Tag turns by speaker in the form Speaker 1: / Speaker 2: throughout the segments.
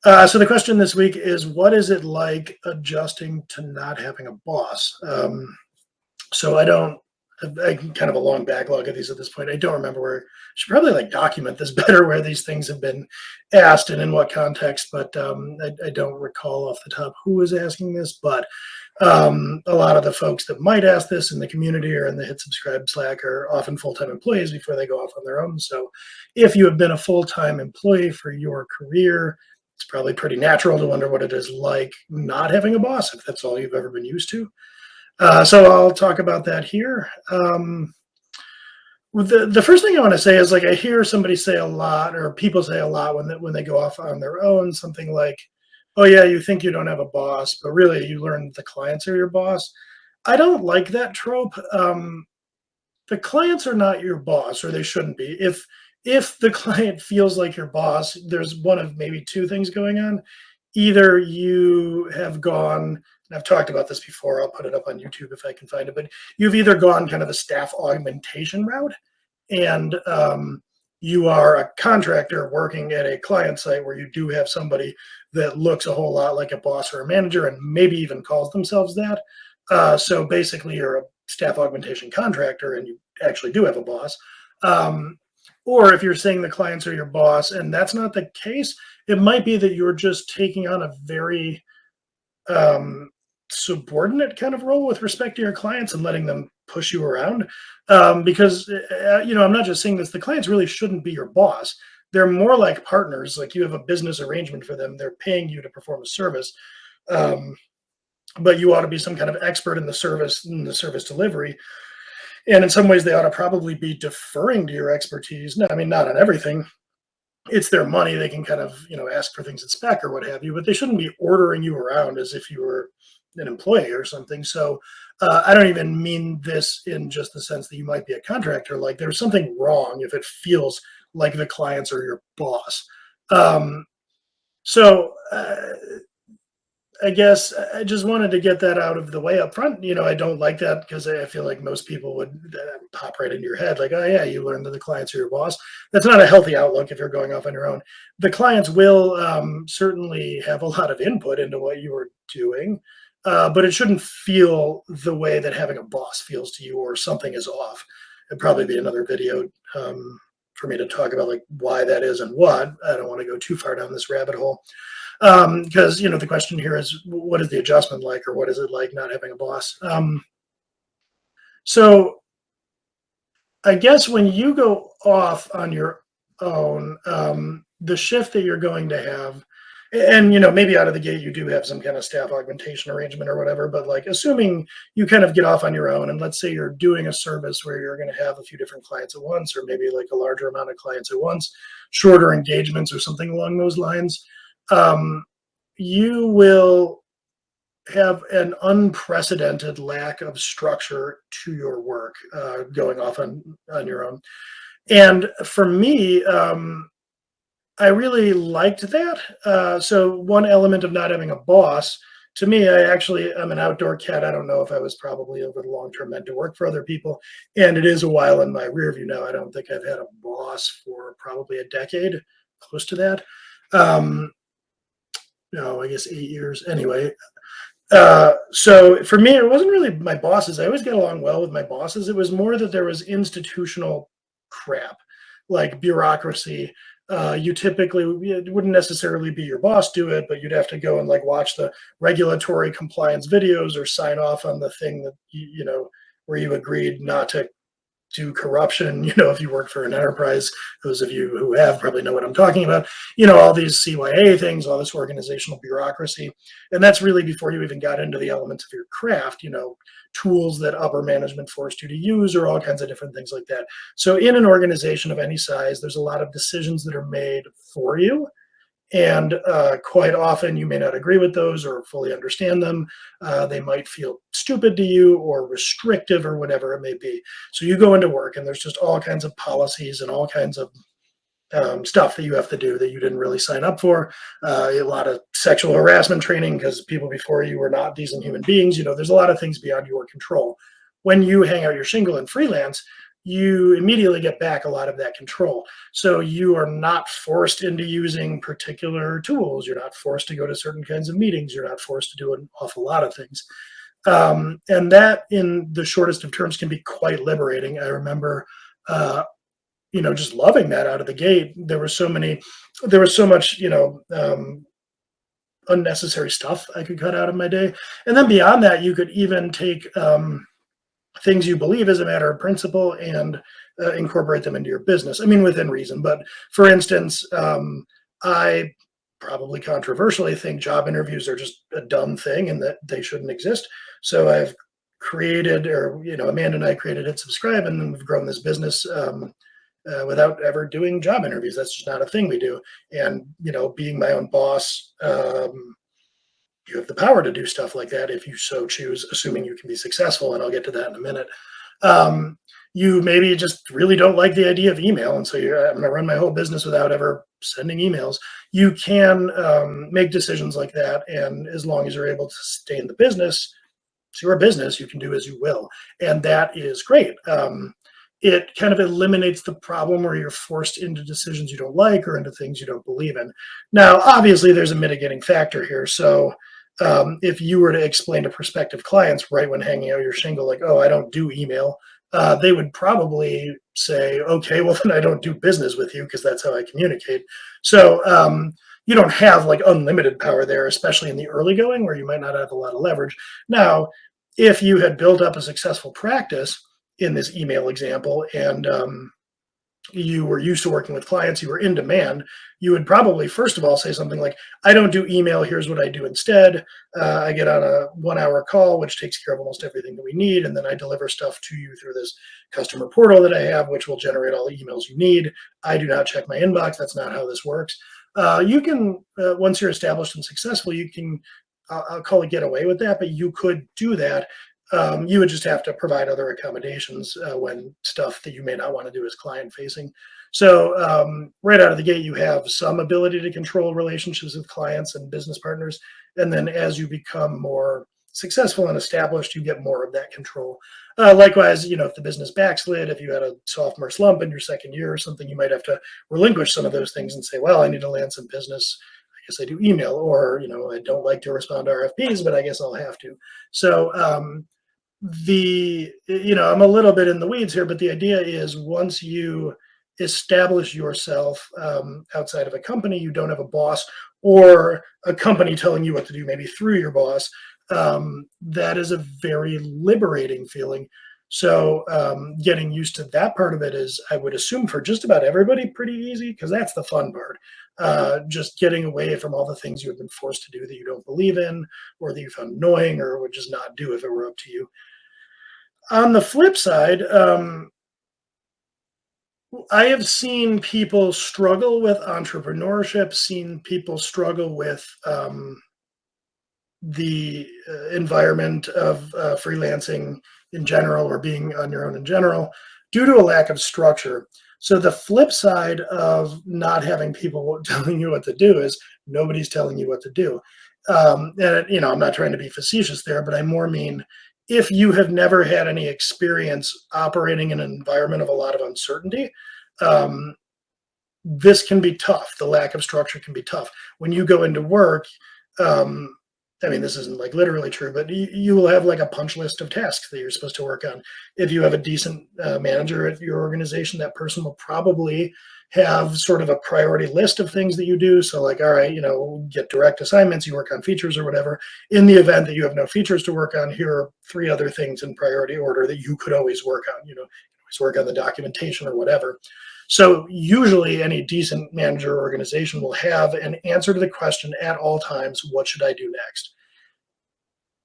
Speaker 1: So the question this week is, what is it like adjusting to not having a boss? So I kind of a long backlog of these at this point. I don't remember where. I should probably like document this better where these things have been asked and in what context. But I don't recall off the top who was asking this. But a lot of the folks that might ask this in the community or in the Hit Subscribe Slack are often full-time employees before they go off on their own. So if you have been a full-time employee for your career, it's probably pretty natural to wonder what it is like not having a boss if that's all you've ever been used to. So I'll talk about that here. The first thing I want to say is like I hear somebody say a lot, or people say a lot when they go off on their own, something like, "Oh yeah, you think you don't have a boss, but really you learn the clients are your boss." I don't like that trope. The clients are not your boss, or they shouldn't be. If the client feels like your boss, there's one of maybe two things going on. Either you have gone, and I've talked about this before, I'll put it up on YouTube if I can find it, but you've either gone kind of the staff augmentation route and you are a contractor working at a client site where you do have somebody that looks a whole lot like a boss or a manager and maybe even calls themselves that. So basically, you're a staff augmentation contractor and you actually do have a boss. Or if you're saying the clients are your boss and that's not the case, it might be that you're just taking on a very subordinate kind of role with respect to your clients and letting them push you around. Because, I'm not just saying this, the clients really shouldn't be your boss. They're more like partners, like you have a business arrangement for them. They're paying you to perform a service. But you ought to be some kind of expert in the service delivery. And in some ways, they ought to probably be deferring to your expertise. No, I mean, not on everything. It's their money. They can kind of, ask for things at spec or what have you, but they shouldn't be ordering you around as if you were an employee or something. So I don't even mean this in just the sense that you might be a contractor. Like there's something wrong if it feels like the clients are your boss. Um, so I guess I just wanted to get that out of the way up front. I don't like that because I feel like most people would pop right into your head like, oh, yeah, you learned that the clients are your boss. That's not a healthy outlook if you're going off on your own. The clients will certainly have a lot of input into what you are doing, but it shouldn't feel the way that having a boss feels to you or something is off. It'd probably be another video for me to talk about like why that is and what. I don't want to go too far down this rabbit hole. Because the question here is, what is the adjustment like, or what is it like not having a boss? So I guess when you go off on your own, the shift that you're going to have, and maybe out of the gate you do have some kind of staff augmentation arrangement or whatever, but like assuming you kind of get off on your own, and let's say you're doing a service where you're going to have a few different clients at once, or maybe like a larger amount of clients at once, shorter engagements or something along those lines. You will have an unprecedented lack of structure to your work going off on your own. And for me, I really liked that. So one element of not having a boss, to me, I'm an outdoor cat. I don't know if I was probably over the long term meant to work for other people. And it is a while in my rear view now. I don't think I've had a boss for probably a decade, close to that. No, I guess 8 years. Anyway, so for me, it wasn't really my bosses. I always get along well with my bosses. It was more that there was institutional crap, like bureaucracy. You typically it wouldn't necessarily be your boss do it, but you'd have to go and like watch the regulatory compliance videos or sign off on the thing that where you agreed not to do corruption. If you work for an enterprise, those of you who have probably know what I'm talking about. All these CYA things, all this organizational bureaucracy. And that's really before you even got into the elements of your craft, tools that upper management forced you to use or all kinds of different things like that. So in an organization of any size, there's a lot of decisions that are made for you. And quite often you may not agree with those or fully understand them. They might feel stupid to you or restrictive or whatever it may be. So you go into work and there's just all kinds of policies and all kinds of stuff that you have to do that you didn't really sign up for. A lot of sexual harassment training because people before you were not decent human beings. There's a lot of things beyond your control. When you hang out your shingle and freelance, you immediately get back a lot of that control. So you are not forced into using particular tools. You're not forced to go to certain kinds of meetings. You're not forced to do an awful lot of things. And that, in the shortest of terms, can be quite liberating. I remember, uh, just loving that out of the gate. There was so much, unnecessary stuff I could cut out of my day. And then beyond that, you could even take things you believe as a matter of principle and incorporate them into your business. I mean, within reason. But for instance, I probably controversially think job interviews are just a dumb thing and that they shouldn't exist. So I've created, or Amanda and I created Hit Subscribe, and then we've grown this business without ever doing job interviews. That's just not a thing we do. And being my own boss, you have the power to do stuff like that if you so choose, assuming you can be successful. And I'll get to that in a minute. Um, you maybe just really don't like the idea of email, and so I'm going to run my whole business without ever sending emails. You can make decisions like that, and as long as you're able to stay in the business, it's your business. You can do as you will, and that is great. It kind of eliminates the problem where you're forced into decisions you don't like or into things you don't believe in. Now, obviously, there's a mitigating factor here. So, if you were to explain to prospective clients right when hanging out your shingle, like, "Oh, I don't do email," they would probably say, "Okay, well then I don't do business with you because that's how I communicate." So, you don't have like unlimited power there, especially in the early going where you might not have a lot of leverage. Now, if you had built up a successful practice in this email example, and you were used to working with clients, you were in demand, you would probably first of all say something like, "I don't do email, here's what I do instead. I get on a 1 hour call, which takes care of almost everything that we need, and then I deliver stuff to you through this customer portal that I have, which will generate all the emails you need. I do not check my inbox. That's not how this works." You can, once you're established and successful, you can, I'll call it, get away with that, but you could do that. You would just have to provide other accommodations when stuff that you may not want to do is client facing. So, right out of the gate, you have some ability to control relationships with clients and business partners. And then as you become more successful and established, you get more of that control. Likewise, if the business backslid, if you had a sophomore slump in your second year or something, you might have to relinquish some of those things and say, "Well, I need to land some business. I guess I do email," or, "I don't like to respond to RFPs, but I guess I'll have to." So, I'm a little bit in the weeds here, but the idea is once you establish yourself outside of a company, you don't have a boss or a company telling you what to do, maybe through your boss. That is a very liberating feeling. So, getting used to that part of it is, I would assume, for just about everybody, pretty easy, because that's the fun part. Just getting away from all the things you have been forced to do that you don't believe in, or that you found annoying, or would just not do if it were up to you. On the flip side, I have seen people struggle with entrepreneurship, seen people struggle with the environment of freelancing in general, or being on your own in general, due to a lack of structure. So the flip side of not having people telling you what to do is nobody's telling you what to do. And I'm not trying to be facetious there, but I more mean, if you have never had any experience operating in an environment of a lot of uncertainty, um, this can be tough. The lack of structure can be tough. When you go into work, um, I mean, this isn't like literally true, but you will have like a punch list of tasks that you're supposed to work on. If you have a decent manager at your organization, that person will probably have sort of a priority list of things that you do. So, like, all right, get direct assignments, you work on features or whatever. In the event that you have no features to work on, here are three other things in priority order that you could always work on. You always work on the documentation or whatever. So usually any decent manager or organization will have an answer to the question at all times, what should I do next?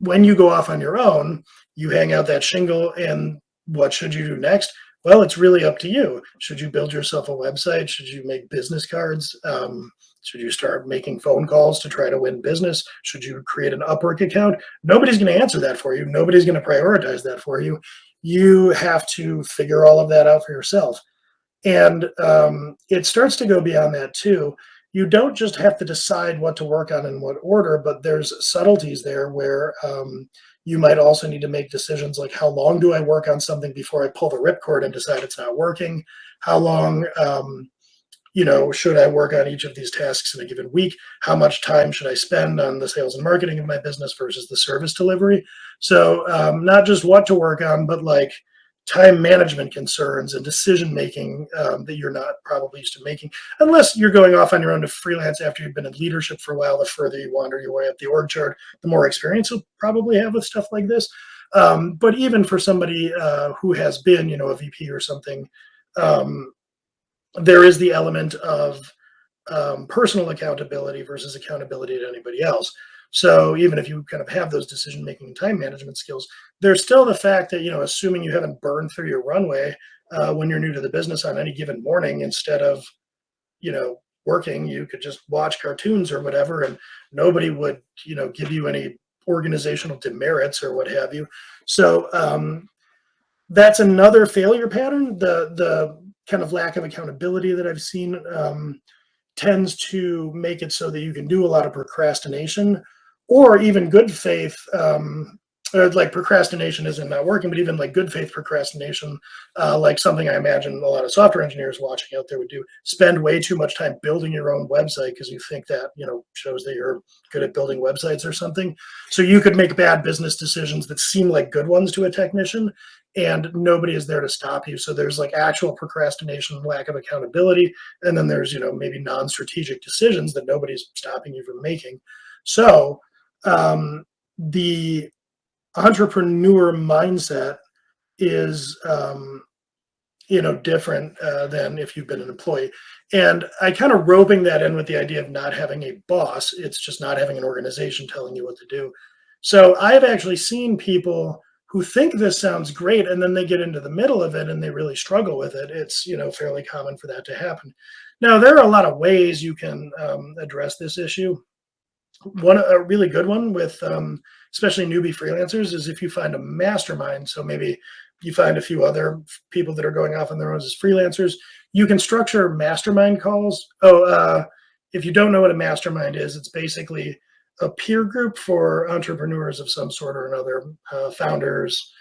Speaker 1: When you go off on your own, you hang out that shingle, and what should you do next? Well, it's really up to you. Should you build yourself a website? Should you make business cards? Should you start making phone calls to try to win business? Should you create an Upwork account? Nobody's going to answer that for you. Nobody's going to prioritize that for you. You have to figure all of that out for yourself. And it starts to go beyond that too. You don't just have to decide what to work on in what order, but there's subtleties there where You might also need to make decisions like, how long do I work on something before I pull the ripcord and decide it's not working? How long, should I work on each of these tasks in a given week? How much time should I spend on the sales and marketing of my business versus the service delivery? So, not just what to work on, but like time management concerns and decision making that you're not probably used to making, unless you're going off on your own to freelance after you've been in leadership for a while. The further you wander your way up the org chart, the more experience you'll probably have with stuff like this. But even for somebody who has been, a VP or something, um, there is the element of personal accountability versus accountability to anybody else. So even if you kind of have those decision making and time management skills, there's still the fact that, assuming you haven't burned through your runway when you're new to the business on any given morning, instead of, working, you could just watch cartoons or whatever, and nobody would, give you any organizational demerits or what have you. So that's another failure pattern. The kind of lack of accountability that I've seen tends to make it so that you can do a lot of procrastination, or even good faith. Or like procrastination isn't not working, but even like good faith procrastination, like something I imagine a lot of software engineers watching out there would do, spend way too much time building your own website because you think that, shows that you're good at building websites or something. So you could make bad business decisions that seem like good ones to a technician, and nobody is there to stop you. So there's like actual procrastination, lack of accountability, and then there's, maybe non-strategic decisions that nobody's stopping you from making. So the entrepreneur mindset is different than if you've been an employee. And I kind of roping that in with the idea of not having a boss. It's just not having an organization telling you what to do. So I've actually seen people who think this sounds great, and then they get into the middle of it and they really struggle with it. It's, fairly common for that to happen. Now, there are a lot of ways you can address this issue. One, a really good one with especially newbie freelancers, is if you find a mastermind. So maybe you find a few other people that are going off on their own as freelancers. You can structure mastermind calls. If you don't know what a mastermind is, it's basically a peer group for entrepreneurs of some sort or another, founders,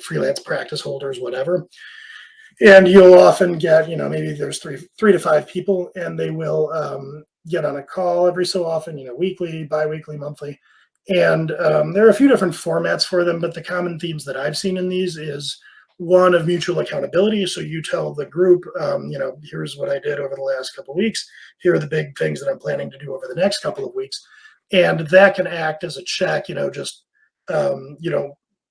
Speaker 1: freelance practice holders, whatever. And you'll often get, maybe there's three to five people, and they will get on a call every so often, weekly, biweekly, monthly. And there are a few different formats for them, but the common themes that I've seen in these is one of mutual accountability. So you tell the group, here's what I did over the last couple of weeks. Here are the big things that I'm planning to do over the next couple of weeks. And that can act as a check, just,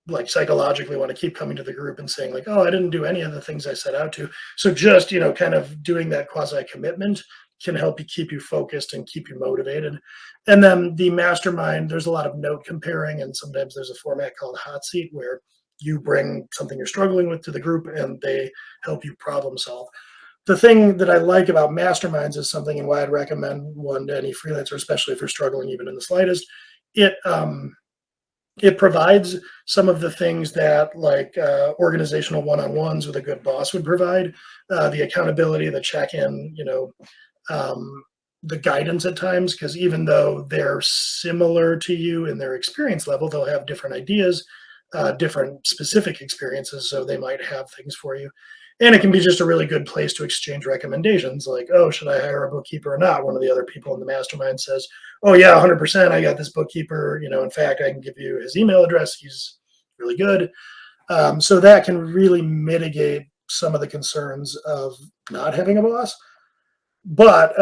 Speaker 1: like psychologically want to keep coming to the group and saying like, oh, I didn't do any of the things I set out to. So just, kind of doing that quasi commitment can help you keep you focused and keep you motivated. And then the mastermind, there's a lot of note comparing, and sometimes there's a format called hot seat where you bring something you're struggling with to the group and they help you problem solve. The thing that I like about masterminds is something, and why I'd recommend one to any freelancer, especially if you're struggling even in the slightest. It provides some of the things that like organizational one-on-ones with a good boss would provide, the accountability, the check-in, the guidance at times, because even though they're similar to you in their experience level, they'll have different ideas, different specific experiences, so they might have things for you. And it can be just a really good place to exchange recommendations, like, oh, should I hire a bookkeeper or not? One of the other people in the mastermind says, oh yeah, 100%, I got this bookkeeper, in fact, I can give you his email address, he's really good. So that can really mitigate some of the concerns of not having a boss. But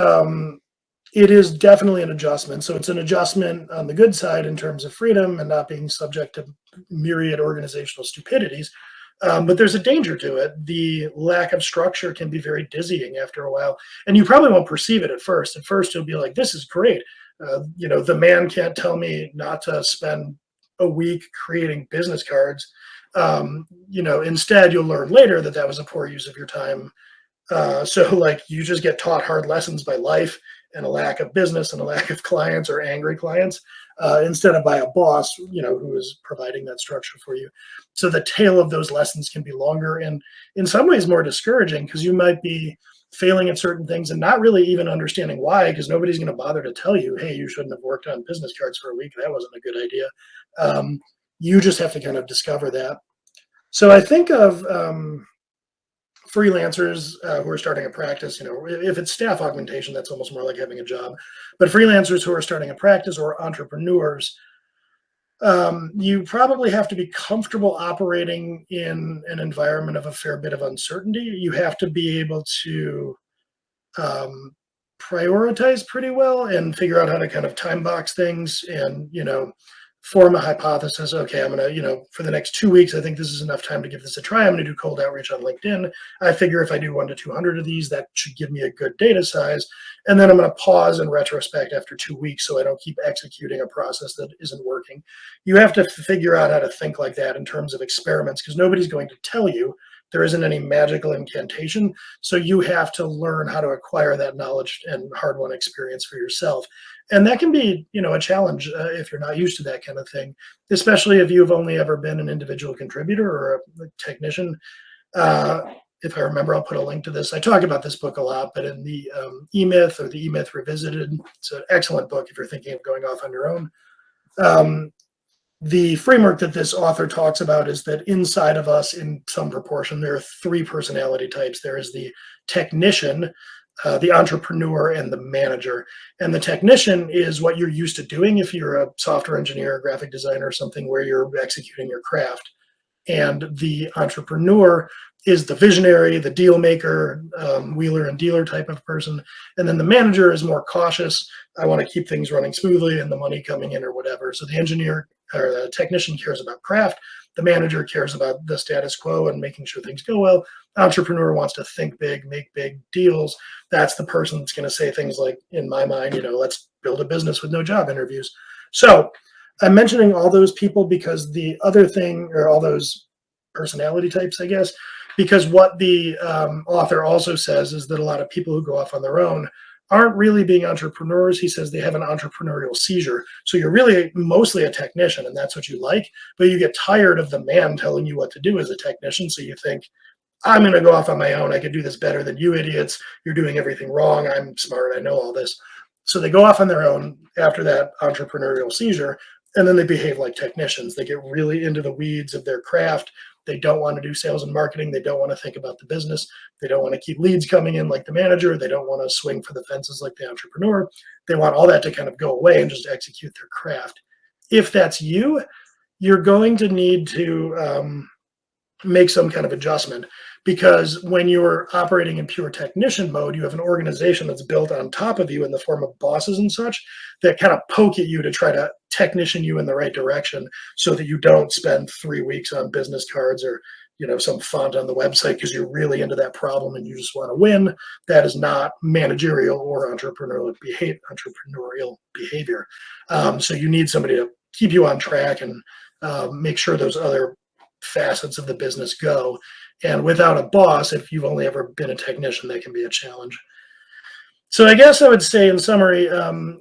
Speaker 1: it is definitely an adjustment. So it's an adjustment on the good side in terms of freedom and not being subject to myriad organizational stupidities. But there's a danger to it. The lack of structure can be very dizzying after a while. And you probably won't perceive it at first. At first, you'll be like, this is great. The man can't tell me not to spend a week creating business cards. Instead, you'll learn later that that was a poor use of your time. So like you just get taught hard lessons by life and a lack of business and a lack of clients or angry clients, instead of by a boss, who is providing that structure for you. So the tail of those lessons can be longer and in some ways more discouraging, because you might be failing at certain things and not really even understanding why, because nobody's going to bother to tell you, hey, you shouldn't have worked on business cards for a week. That wasn't a good idea. You just have to kind of discover that. So I think of freelancers who are starting a practice. If it's staff augmentation, that's almost more like having a job. But freelancers who are starting a practice or entrepreneurs, you probably have to be comfortable operating in an environment of a fair bit of uncertainty. You have to be able to um, prioritize pretty well and figure out how to kind of time box things and form a hypothesis. Okay, I'm gonna, for the next 2 weeks, I think this is enough time to give this a try. I'm gonna do cold outreach on LinkedIn. I figure if I do 1 to 200 of these, that should give me a good data size. And then I'm gonna pause and retrospect after 2 weeks so I don't keep executing a process that isn't working. You have to figure out how to think like that in terms of experiments, because nobody's going to tell you. There isn't any magical incantation. So you have to learn how to acquire that knowledge and hard-won experience for yourself. And that can be, a challenge if you're not used to that kind of thing, especially if you've only ever been an individual contributor or a technician. Uh, if I remember, I'll put a link to this. I talk about this book a lot, but in the E-Myth, or the E-Myth Revisited, it's an excellent book if you're thinking of going off on your own. Um, the framework that this author talks about is that inside of us, in some proportion, there are three personality types. There is the technician, the entrepreneur, and the manager. And the technician is what you're used to doing if you're a software engineer, a graphic designer, or something where you're executing your craft. And the entrepreneur is the visionary, the deal maker, wheeler and dealer type of person. And then the manager is more cautious. I want to keep things running smoothly and the money coming in or whatever. So the engineer or the technician cares about craft. The manager cares about the status quo and making sure things go well. Entrepreneur wants to think big, make big deals. That's the person that's going to say things like, in my mind, let's build a business with no job interviews. So I'm mentioning all those people because the other thing, or all those personality types, I guess, because what the author also says is that a lot of people who go off on their own aren't really being entrepreneurs. He says they have an entrepreneurial seizure. So you're really mostly a technician, and that's what you like, but you get tired of the man telling you what to do as a technician. So you think, I'm going to go off on my own. I could do this better than you idiots. You're doing everything wrong. I'm smart. I know all this. So they go off on their own after that entrepreneurial seizure, and then they behave like technicians. They get really into the weeds of their craft. They don't want to do sales and marketing. They don't want to think about the business. They don't want to keep leads coming in like the manager. They don't want to swing for the fences like the entrepreneur. They want all that to kind of go away and just execute their craft. If that's you, you're going to need to make some kind of adjustment, because when you're operating in pure technician mode, you have an organization that's built on top of you in the form of bosses and such that kind of poke at you to try to technician you in the right direction so that you don't spend 3 weeks on business cards or some font on the website because you're really into that problem and you just want to win. That is not managerial or entrepreneurial behavior. So you need somebody to keep you on track and make sure those other facets of the business go. And without a boss, if you've only ever been a technician, that can be a challenge. So I guess I would say, in summary,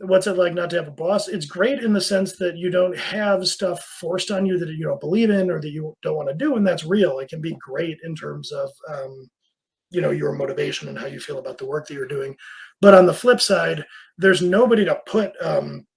Speaker 1: what's it like not to have a boss? It's great in the sense that you don't have stuff forced on you that you don't believe in or that you don't want to do, and that's real. It can be great in terms of your motivation and how you feel about the work that you're doing. But on the flip side, there's nobody to put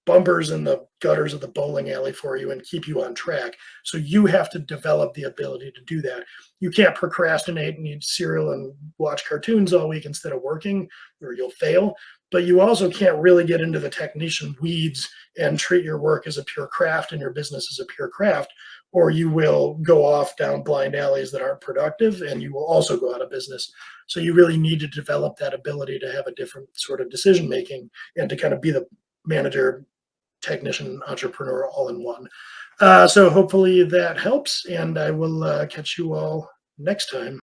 Speaker 1: bumpers in the gutters of the bowling alley for you and keep you on track. So you have to develop the ability to do that. You can't procrastinate and eat cereal and watch cartoons all week instead of working, or you'll fail. But you also can't really get into the technician weeds and treat your work as a pure craft and your business as a pure craft, or you will go off down blind alleys that aren't productive and you will also go out of business. So you really need to develop that ability to have a different sort of decision making and to kind of be the manager, technician, entrepreneur all in one. So hopefully that helps, and I will catch you all next time.